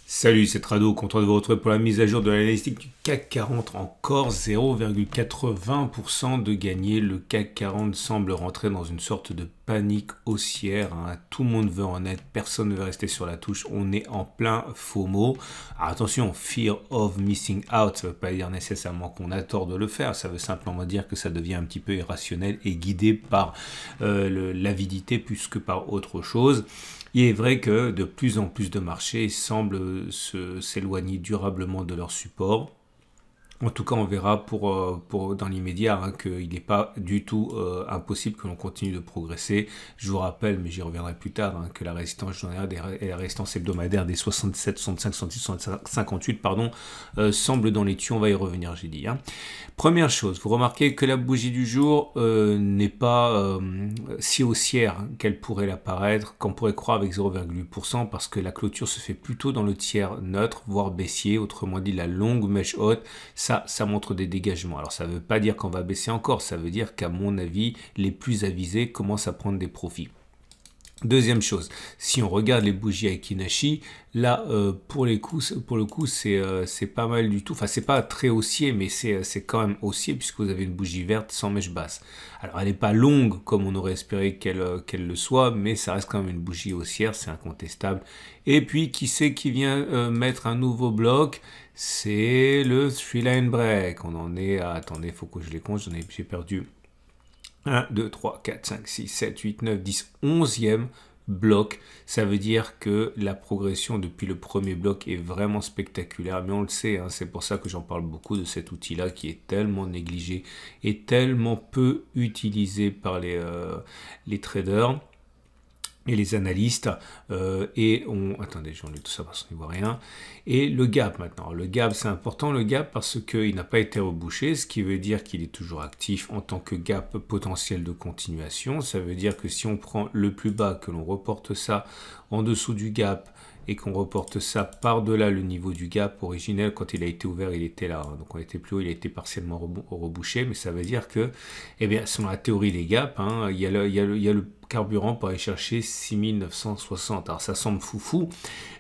Salut, c'est Trado, content de vous retrouver pour la mise à jour de l'analytique du CAC 40. Encore 0,80% de gagné. Le CAC 40 semble rentrer dans une sorte de panique haussière. Tout le monde veut en être, personne ne veut rester sur la touche. On est en plein FOMO. Alors attention, fear of missing out, ça ne veut pas dire nécessairement qu'on a tort de le faire. Ça veut simplement dire que ça devient un petit peu irrationnel et guidé par l'avidité plus que par autre chose. Il est vrai que de plus en plus de marchés semblent s'éloigner durablement de leur support. En tout cas, on verra dans l'immédiat qu'il n'est pas du tout impossible que l'on continue de progresser. Je vous rappelle, mais j'y reviendrai plus tard, que la résistance journalière et la résistance hebdomadaire des 67, 65, 66, 58 semble dans les tuyaux. On va y revenir, j'ai dit. Première chose, vous remarquez que la bougie du jour n'est pas si haussière qu'elle pourrait l'apparaître, qu'on pourrait croire avec 0,8%, parce que la clôture se fait plutôt dans le tiers neutre, voire baissier, autrement dit la longue mèche haute. Ça montre des dégagements. Alors ça ne veut pas dire qu'on va baisser encore, ça veut dire qu'à mon avis, les plus avisés commencent à prendre des profits. Deuxième chose, si on regarde les bougies Aiki-Nashi, là pour le coup c'est pas mal du tout. Enfin c'est pas très haussier, mais c'est quand même haussier puisque vous avez une bougie verte sans mèche basse. Alors elle n'est pas longue comme on aurait espéré qu'elle le soit, mais ça reste quand même une bougie haussière, c'est incontestable. Et puis qui c'est qui vient mettre un nouveau bloc? C'est le 3-line break. On en est à... Attendez, il faut que je les compte, j'ai perdu 1, 2, 3, 4, 5, 6, 7, 8, 9, 10, 11e bloc. Ça veut dire que la progression depuis le premier bloc est vraiment spectaculaire. Mais on le sait, c'est pour ça que j'en parle beaucoup de cet outil-là qui est tellement négligé et tellement peu utilisé par les traders et les analystes, attendez, j'enlève tout ça parce qu'on n'y voit rien, et le gap maintenant. Le gap, c'est important, le gap, parce qu'il n'a pas été rebouché, ce qui veut dire qu'il est toujours actif en tant que gap potentiel de continuation. Ça veut dire que si on prend le plus bas, que l'on reporte ça en dessous du gap, et qu'on reporte ça par-delà le niveau du gap originel, quand il a été ouvert, il était là. Donc on était plus haut, il a été partiellement rebouché, mais ça veut dire que, eh bien, selon la théorie des gaps, il y a le carburant pour aller chercher 6960. Alors ça semble foufou,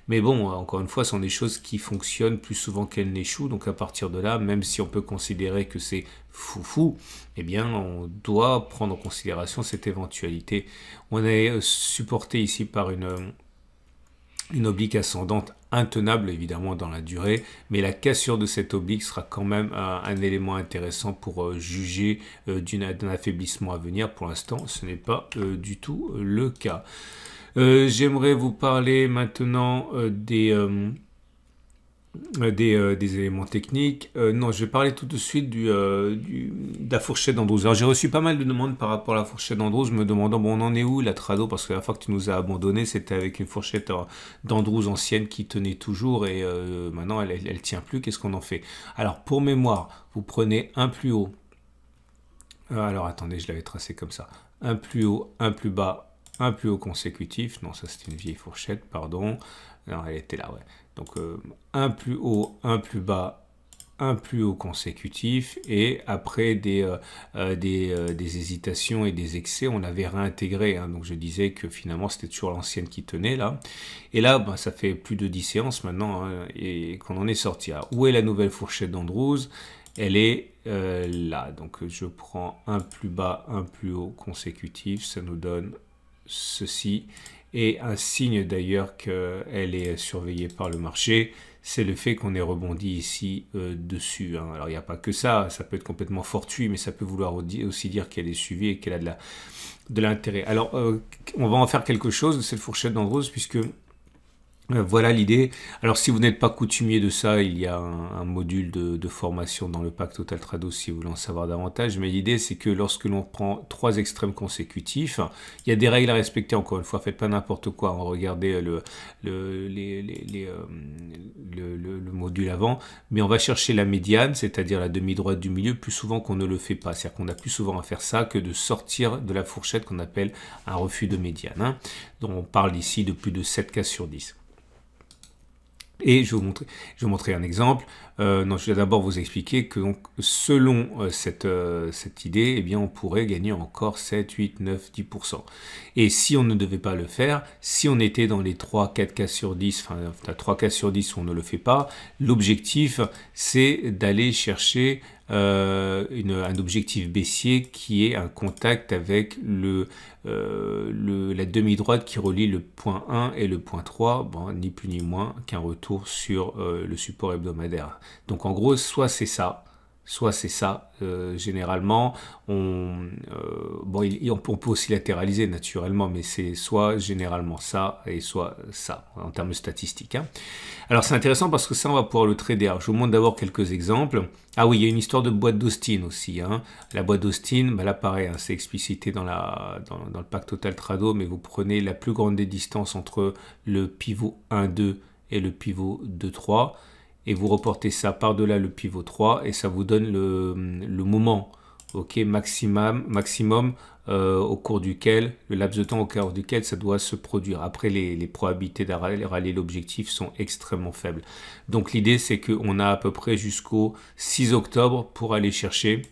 mais bon, encore une fois, ce sont des choses qui fonctionnent plus souvent qu'elles n'échouent. Donc à partir de là, même si on peut considérer que c'est foufou, eh bien, on doit prendre en considération cette éventualité. On est supporté ici par une oblique ascendante intenable évidemment dans la durée, mais la cassure de cette oblique sera quand même un élément intéressant pour juger d'un affaiblissement à venir. Pour l'instant, ce n'est pas du tout le cas. J'aimerais vous parler maintenant des éléments techniques. Non, je vais parler tout de suite de la fourchette d'Andrews. Alors j'ai reçu pas mal de demandes par rapport à la fourchette d'Andrews, me demandant bon on en est où la Trado, parce que la fois que tu nous as abandonné c'était avec une fourchette d'Andrews ancienne qui tenait toujours et maintenant elle tient plus. Qu'est-ce qu'on en fait? Alors pour mémoire, vous prenez un plus haut. Alors attendez, je l'avais tracé comme ça. Un plus haut, un plus bas, un plus haut consécutif. Non, ça c'était une vieille fourchette, pardon. Non, elle était là, ouais. Donc un plus haut, un plus bas, un plus haut consécutif, et après des hésitations et des excès, on avait réintégré. Donc je disais que finalement c'était toujours l'ancienne qui tenait là. Et là, ça fait plus de 10 séances maintenant et qu'on en est sorti. Alors, où est la nouvelle fourchette d'Andrews? Elle est là. Donc je prends un plus bas, un plus haut consécutif, ça nous donne ceci. Et un signe d'ailleurs qu'elle est surveillée par le marché, c'est le fait qu'on ait rebondi ici dessus. Alors il n'y a pas que ça, ça peut être complètement fortuit, mais ça peut vouloir aussi dire qu'elle est suivie et qu'elle a de l'intérêt. Alors on va en faire quelque chose de cette fourchette d'Andrews, puisque voilà l'idée. Alors si vous n'êtes pas coutumier de ça, il y a un module de formation dans le pack Total Trado si vous voulez en savoir davantage. Mais l'idée c'est que lorsque l'on prend 3 extrêmes consécutifs, il y a des règles à respecter. Encore une fois, faites pas n'importe quoi. Regardez le module avant. Mais on va chercher la médiane, c'est-à-dire la demi-droite du milieu, plus souvent qu'on ne le fait pas. C'est-à-dire qu'on a plus souvent à faire ça que de sortir de la fourchette qu'on appelle un refus de médiane. Donc on parle ici de plus de 7 cas sur 10. Et je vais vous montrer un exemple. Non, je vais d'abord vous expliquer que donc, selon cette idée, eh bien, on pourrait gagner encore 7, 8, 9, 10%. Et si on ne devait pas le faire, si on était dans les 3, 4 cas sur 10, enfin 3 cas sur 10 où on ne le fait pas, l'objectif c'est d'aller chercher un objectif baissier qui est un contact avec la demi-droite qui relie le point 1 et le point 3, bon, ni plus ni moins qu'un retour sur le support hebdomadaire. Donc en gros, soit c'est ça, généralement, bon, on peut aussi latéraliser naturellement, mais c'est soit généralement ça et soit ça, en termes statistiques. Hein. Alors c'est intéressant parce que ça, on va pouvoir le trader. Alors, je vous montre d'abord quelques exemples. Ah oui, il y a une histoire de boîte d'Austin aussi. Hein. La boîte d'Austin, bah là pareil, hein, c'est explicité dans le pack Total Trado, mais vous prenez la plus grande des distances entre le pivot 1-2 et le pivot 2-3, et vous reportez ça par-delà le pivot 3, et ça vous donne le moment maximum au cours duquel, le laps de temps au cours duquel ça doit se produire. Après, les probabilités de rallier l'objectif sont extrêmement faibles. Donc l'idée, c'est qu'on a à peu près jusqu'au 6 octobre pour aller chercher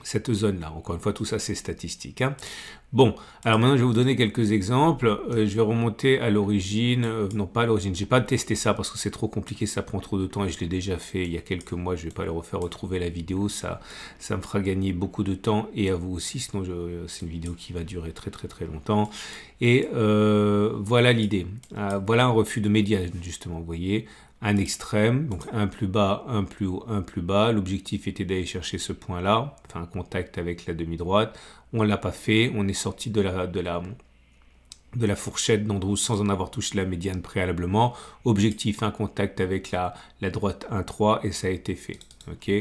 cette zone-là. Encore une fois, tout ça, c'est statistique. Hein. Bon, alors maintenant, je vais vous donner quelques exemples. Je vais remonter à l'origine. Non, pas à l'origine. Je n'ai pas testé ça parce que c'est trop compliqué, ça prend trop de temps et je l'ai déjà fait il y a quelques mois. Je ne vais pas le refaire retrouver la vidéo. Ça me fera gagner beaucoup de temps et à vous aussi. Sinon, c'est une vidéo qui va durer très longtemps. Et voilà l'idée. Voilà un refus de médiane, justement, vous voyez. Un extrême, donc un plus bas, un plus haut, un plus bas. L'objectif était d'aller chercher ce point-là, enfin un contact avec la demi-droite. On ne l'a pas fait, on est sorti de la fourchette d'Andrews sans en avoir touché la médiane préalablement. Objectif, un contact avec la droite 1-3 et ça a été fait. Ok,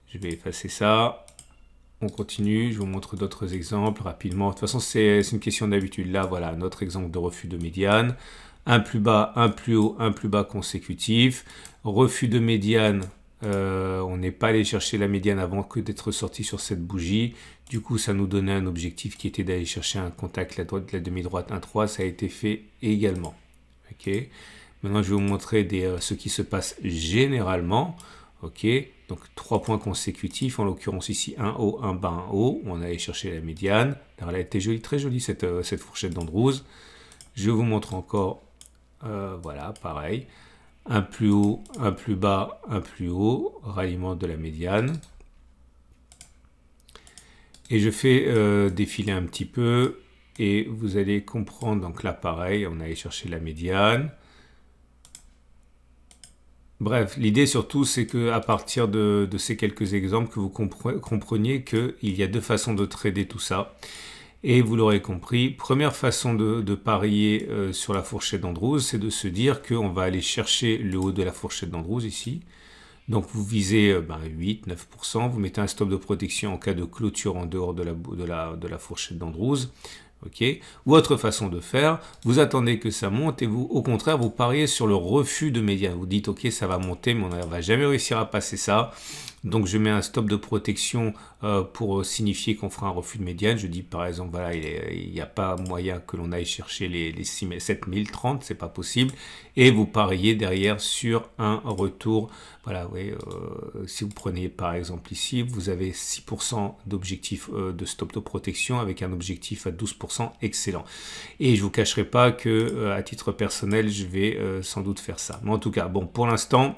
je vais effacer ça. On continue, je vous montre d'autres exemples rapidement. De toute façon, c'est une question d'habitude. Là, voilà, notre exemple de refus de médiane. Un plus bas, un plus haut, un plus bas consécutif. Refus de médiane, on n'est pas allé chercher la médiane avant que d'être sorti sur cette bougie. Du coup, ça nous donnait un objectif qui était d'aller chercher un contact la demi-droite 1-3. Ça a été fait également. Ok. Maintenant, je vais vous montrer ce qui se passe généralement. Ok. Donc 3 points consécutifs, en l'occurrence ici un haut, un bas, un haut. On allait chercher la médiane. Alors, elle a été jolie, très jolie cette fourchette d'Andrews. Je vous montre encore. Voilà, pareil. Un plus haut, un plus bas, un plus haut, ralliement de la médiane. Et je fais défiler un petit peu et vous allez comprendre. Donc là, pareil, on allait chercher la médiane. Bref, l'idée surtout, c'est qu'à partir de ces quelques exemples, que vous compreniez qu'il y a deux façons de trader tout ça. Et vous l'aurez compris, première façon de parier sur la fourchette d'Andrews, c'est de se dire qu'on va aller chercher le haut de la fourchette d'Andrews ici. Donc vous visez 8, 9%, vous mettez un stop de protection en cas de clôture en dehors de la fourchette d'Andrews. Okay. Ou autre façon de faire, vous attendez que ça monte et vous, au contraire, vous pariez sur le refus de médiane. Vous dites, ok, ça va monter, mais on ne va jamais réussir à passer ça. Donc je mets un stop de protection pour signifier qu'on fera un refus de médiane. Je dis par exemple, voilà, il n'y a pas moyen que l'on aille chercher les 7030, c'est pas possible. Et vous pariez derrière sur un retour. Voilà, oui, si vous prenez par exemple ici, vous avez 6% d'objectif de stop de protection avec un objectif à 12% excellent. Et je vous cacherai pas que à titre personnel, je vais sans doute faire ça. Mais en tout cas, bon, pour l'instant,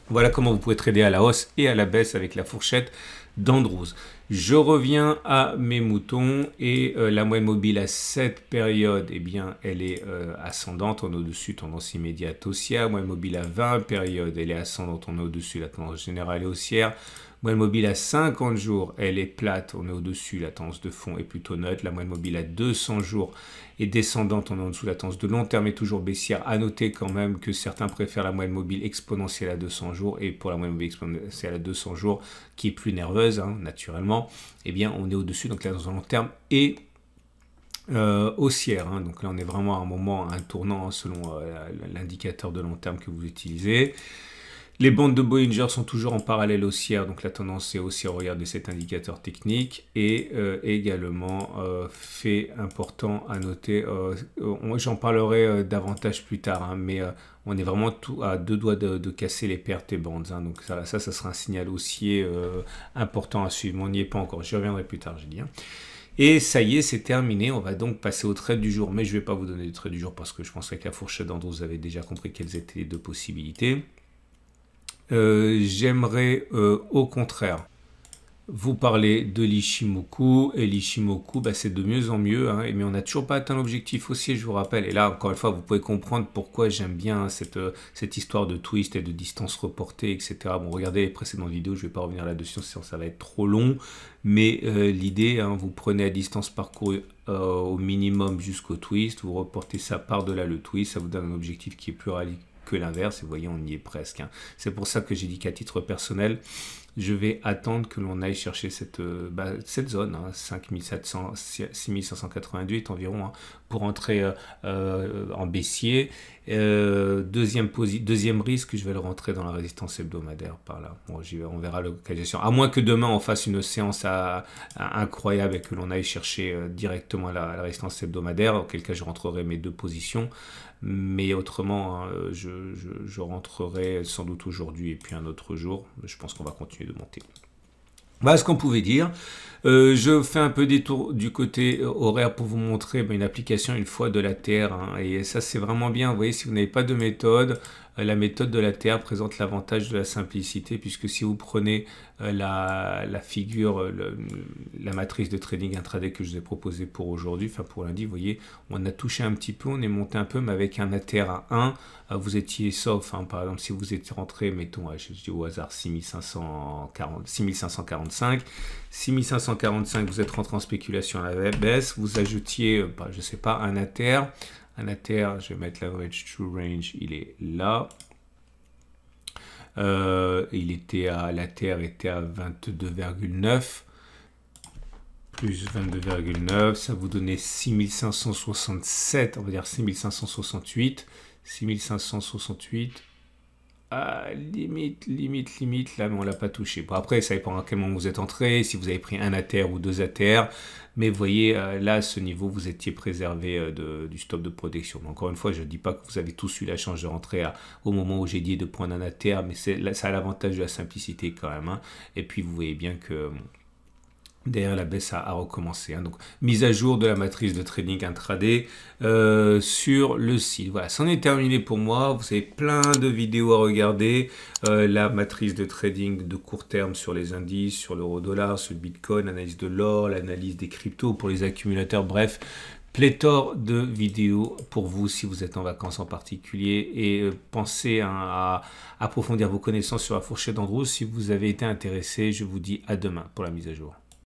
voilà comment vous pouvez trader à la hausse et à la baisse avec la fourchette d'Andrews. Je reviens à mes moutons et la moyenne mobile à cette période, eh bien, elle est ascendante, on est au-dessus, tendance immédiate haussière. Moyenne mobile à 20 périodes, elle est ascendante, on est au-dessus, la tendance générale est haussière. Moyenne mobile à 50 jours, elle est plate, on est au-dessus, la tendance de fond est plutôt neutre. La moyenne mobile à 200 jours est descendante, on est en dessous, la tendance de long terme est toujours baissière. À noter quand même que certains préfèrent la moyenne mobile exponentielle à 200 jours et pour la moyenne mobile exponentielle à 200 jours, qui est plus nerveuse, hein, naturellement, eh bien on est au-dessus, donc la tendance de long terme est haussière. Hein. Donc là on est vraiment à un moment, à un tournant hein, selon l'indicateur de long terme que vous utilisez. Les bandes de Bollinger sont toujours en parallèle haussière, donc la tendance est haussière au regard de cet indicateur technique. Et également, fait important à noter, j'en parlerai davantage plus tard, hein, mais on est vraiment à deux doigts de casser les pertes et bandes. Hein, donc ça sera un signal haussier important à suivre, mais on n'y est pas encore, j'y reviendrai plus tard, j'ai dit. Hein. Et ça y est, c'est terminé. On va donc passer au trade du jour. Mais je ne vais pas vous donner le trade du jour parce que je pense qu'avec la fourchette d'Andrews, vous avez déjà compris quelles étaient les deux possibilités. J'aimerais au contraire vous parler de l'Ichimoku. Et l'Ichimoku, c'est de mieux en mieux. Hein, mais on n'a toujours pas atteint l'objectif haussier, je vous rappelle. Et là, encore une fois, vous pouvez comprendre pourquoi j'aime bien cette histoire de twist et de distance reportée, etc. Bon, regardez les précédentes vidéos, je ne vais pas revenir là-dessus, sinon ça va être trop long. Mais l'idée, hein, vous prenez à distance parcourue au minimum jusqu'au twist, vous reportez ça par-delà le twist, ça vous donne un objectif qui est plus réaliste que l'inverse, et vous voyez, on y est presque. Hein. C'est pour ça que j'ai dit qu'à titre personnel, je vais attendre que l'on aille chercher cette zone, hein, 6588 environ, hein, pour entrer en baissier. Deuxième risque, je vais le rentrer dans la résistance hebdomadaire par là. Bon, on verra l'occasion. À moins que demain on fasse une séance incroyable et que l'on aille chercher directement la résistance hebdomadaire, auquel cas je rentrerai mes deux positions. Mais autrement, hein, je rentrerai sans doute aujourd'hui et puis un autre jour. Je pense qu'on va continuer de monter. Voilà ce qu'on pouvait dire. Je fais un peu des tours du côté horaire pour vous montrer une application une fois de l'ATR. Hein, et ça, c'est vraiment bien. Vous voyez, si vous n'avez pas de méthode, la méthode de l'ATR présente l'avantage de la simplicité, puisque si vous prenez la figure, la matrice de trading intraday que je vous ai proposée pour aujourd'hui, enfin pour lundi, vous voyez, on a touché un petit peu, on est monté un peu, mais avec un ATR à 1, vous étiez sauf. Hein, par exemple, si vous étiez rentré, mettons, je dis au hasard, 6545, 6545, vous êtes rentré en spéculation à la baisse, vous ajoutiez, je sais pas, un ATR. Un ATR, je vais mettre l'average true range, il est là. L'ATR était à 22,9 plus 22,9, ça vous donnait 6567, on va dire 6568. 6568. Limite, là, mais on l'a pas touché. Bon, après, ça dépend à quel moment vous êtes entré, si vous avez pris un ATR ou deux ATR, mais vous voyez, là, à ce niveau, vous étiez préservé du stop de protection. Mais encore une fois, je ne dis pas que vous avez tous eu la chance de rentrer au moment où j'ai dit de prendre un ATR, mais ça a l'avantage de la simplicité quand même. Hein. Et puis, vous voyez bien que derrière la baisse a recommencé. Hein. Donc, mise à jour de la matrice de trading intraday sur le site. Voilà, c'en est terminé pour moi. Vous avez plein de vidéos à regarder. La matrice de trading de court terme sur les indices, sur l'euro-dollar, sur le bitcoin, l'analyse de l'or, l'analyse des cryptos pour les accumulateurs. Bref, pléthore de vidéos pour vous si vous êtes en vacances en particulier. Et pensez à approfondir vos connaissances sur la fourchette d'Andrews. Si vous avez été intéressé, je vous dis à demain pour la mise à jour.